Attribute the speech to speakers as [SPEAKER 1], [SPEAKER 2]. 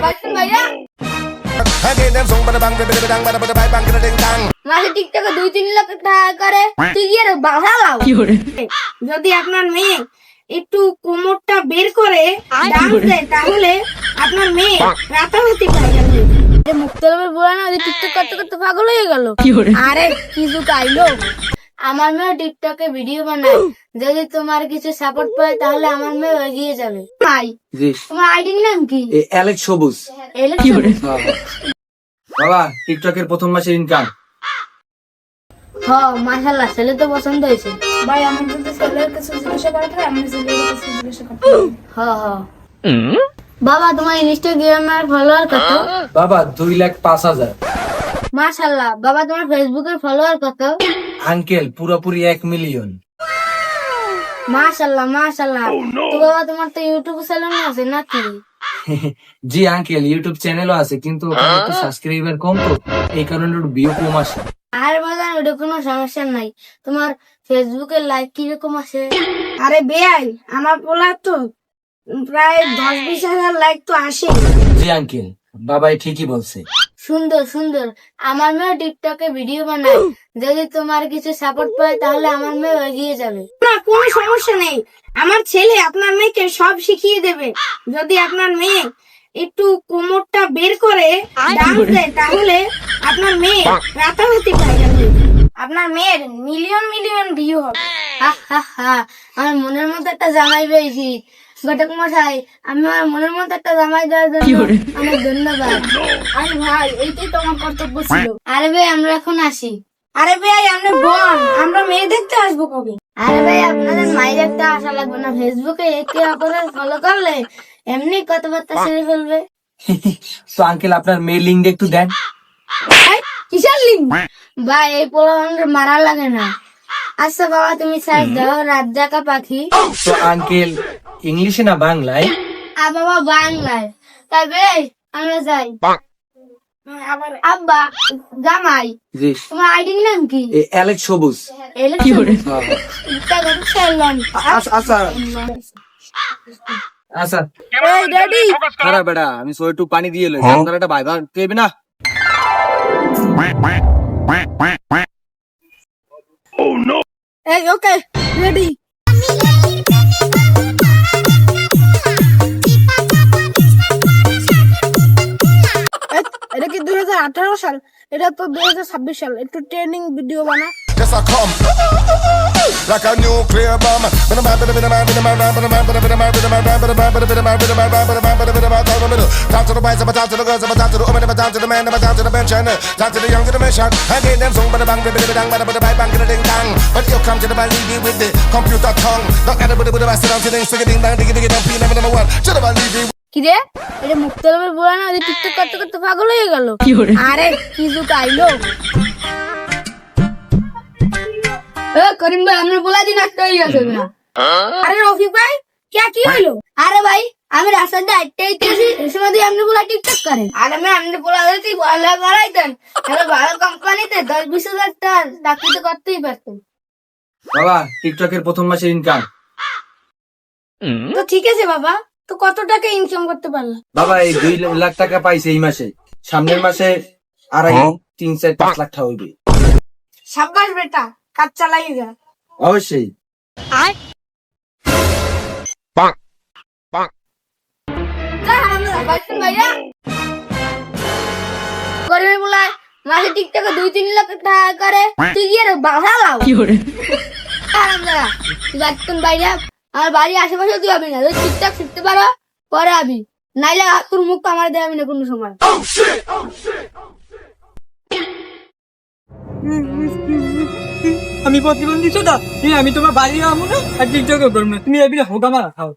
[SPEAKER 1] ভাইয়া মাসে টিকটকে 2-3 লাখ টাকা করে তুই কি আর বাড়ালাও? যদি আপনার মেয়ে একটু কোমরটা বের করে ডান্স দেয় তাহলে আপনার মেয়ে রাতারাতি ভাইরাল হয়ে যাবে। মুক্তলবের বলা না যে টিকটক করতে করতে পাগল হয়ে গেল। আরে কিছু কাইলো আমার মেয়ে টিকটকে ভিডিও বানায়, যদি তোমার কিছু সাপোর্ট পায় তাহলে আমার মেয়ে এগিয়ে যাবে। ভাই তোমার আইডির নাম কি?
[SPEAKER 2] অ্যালেক্স সবুজ। বাবা টিকটকের প্রথম মাসের ইনকাম।
[SPEAKER 1] হ্যাঁ মাশাআল্লাহ, ছেলে তো পছন্দ হয়েছে।
[SPEAKER 3] ভাই আমার যদি ছেলের কাছে জিজ্ঞাসা করা হয় আমি ছেলের কাছে জিজ্ঞাসা করতে
[SPEAKER 1] হ্যাঁ হ্যাঁ। বাবা তোমার ইনস্টাগ্রামের ফলোয়ার কত?
[SPEAKER 2] বাবা 2,05,000।
[SPEAKER 1] মাশাআল্লাহ। বাবা তোমার ফেসবুকের ফলোয়ার কত?
[SPEAKER 2] আঙ্কেল পুরোপুরি 1 মিলিয়ন।
[SPEAKER 1] মাশাআল্লাহ মাশাআল্লাহ। তো বাবা তোমার তো ইউটিউব চ্যানেল আছে নাকি?
[SPEAKER 2] জি আঙ্কেল, ইউটিউব চ্যানেলও আছে কিন্তু ওখানে একটু সাবস্ক্রাইবার কম, তো এই কারণে একটু ভিউ কম আসে।
[SPEAKER 1] আর বাবা ওটা কোনো সমস্যা নাই। তোমার ফেসবুকের লাইক কিরকম আসে?
[SPEAKER 3] আরে বেয়াই আমার বলা তো প্রায় 10-20 হাজার লাইক তো আসে।
[SPEAKER 2] জি আঙ্কেল, বাবাই ঠিকই বলছে।
[SPEAKER 1] সুন্দর সুন্দর। আমার মেয়ে টিকটকে ভিডিও বানায়, যদি তোমার কিছু সাপোর্ট পায় তাহলে আমার মেয়ে এগিয়ে যাবে।
[SPEAKER 3] না কোনো সমস্যা নেই, আমার ছেলে আপনার মেয়েকে সব শিখিয়ে দেবে। যদি আপনার মেয়ে একটু কোমরটা বের করে ডান্স দেয় তাহলে আপনার মেয়ে রাতারাতি ভাইরাল হয়ে যাবে। আপনার মেয়ের মিলিয়ন মিলিয়ন ভিউ হবে।
[SPEAKER 1] হা হা হা। আমার মনের মতো একটা জামাই পেয়েছি। ঘটক মশাই, আমি আমার মনের মতো একটা জামাই দেওয়ার জন্য অনেক ধন্যবাদ।
[SPEAKER 3] আরে ভাই এইটাই তো আমার কর্তব্য ছিল।
[SPEAKER 1] আরে ভাই আমরা এখন আসি।
[SPEAKER 3] আরে ভাই আমরা বোন, আমরা মেয়ে দেখতে আসবো কবে?
[SPEAKER 1] আরে ভাই আপনাদের মায়ের একটা আশা লাগবে না, ফেসবুকে একে অপরের ফলো করলে এমনি কথাবার্তা সেরে ফেলবে।
[SPEAKER 2] তো আঙ্কেল আপনার মেল লিঙ্কটা একটু দেন।
[SPEAKER 3] এই, কিসের লিঙ্ক?
[SPEAKER 1] ভাই এই পোলাপানকে মারা লাগে না। আচ্ছা বাবা তুমি সার্চ দাও রাত জাগা পাখি।
[SPEAKER 2] তো আঙ্কেল ইংলিশে না বাংলায়?
[SPEAKER 1] আর বাবা বাংলায়। তবে আমরা যাই।
[SPEAKER 3] আবার
[SPEAKER 1] আব্বা জামাই
[SPEAKER 2] জি
[SPEAKER 1] তোমার আইডির নাম কি?
[SPEAKER 2] অ্যালেক্স সবুজ। আচ্ছা আচ্ছা
[SPEAKER 3] এই ড্যাডি
[SPEAKER 2] খারাপ বেটা, আমি সো একটু পানি দিয়ে লই, আপনারা একটা ভাইবা দেবে না।
[SPEAKER 3] এই ওকে রেডি। এটা কি 2018 সাল? এটা তো 2026 সাল। একটু ট্রেনিং ভিডিও বানা।
[SPEAKER 4] Yes, I come like a nuclear bomb. Talk to the boys, talk to the girls, talk to the women, talk to the men, talk to the bench, talk to the young generation. I get them song, but the bang, bang, ding dang. But you come to the bang with the computer tongue. Not everybody with the best of things, sing ding dang, ding ding dang, pee number one. Should have believed.
[SPEAKER 1] কি রে এটা মুক্তলবের বলা না যে TikTok করতে করতে পাগল হয়ে গেল। আরে কিছু কাইলো করিম ভাই আমরা বলা দিন একটা হয়ে গেছে না।
[SPEAKER 3] আরে রফিক ভাই কি হইলো?
[SPEAKER 1] আরে ভাই আমি রাস্তাতে আটটাইতেছি এই সময় দিয়ে আপনি বলা টিকটক করেন। আর আমি আপনি বলা দিতে ভালো করাইতেন, তাহলে ভালো কোম্পানিতে 10-20 হাজার টাকা চাকরি তো করতেই পারতেন।
[SPEAKER 2] বাবা টিকটকের প্রথম মাসের ইনকাম।
[SPEAKER 3] তো ঠিক আছে বাবা, তো কত টাকা ইনকাম করতে পারলা?
[SPEAKER 2] বাবা এই 2 লাখ টাকা পাইছে এই মাসে, সামনের মাসে 2.5-3-4-5 লাখ টাকা হইবে।
[SPEAKER 3] সাব্বাস বেটা, কাজ চালাই যা।
[SPEAKER 2] অবশ্যই।
[SPEAKER 1] ভাইয়া করিম বলা মাসে টিকটকে 2-3 লাখ টাকা করে তুই কি আর বাড়ালাও? যাচ্ছেন বাইরে আমার বাড়ির আশেপাশে তুই হবি না, তুই টিকটক শিখতে পারো পরে আবি, নাইলে তোর মুখ আমার দেওয়া না কোনো সময়।
[SPEAKER 5] আমি প্রতিবন্ধী তো আমি তোমার বাড়ি আমো না আর টিকটকে করবো না, তুমি এবি হোক আমার খাও।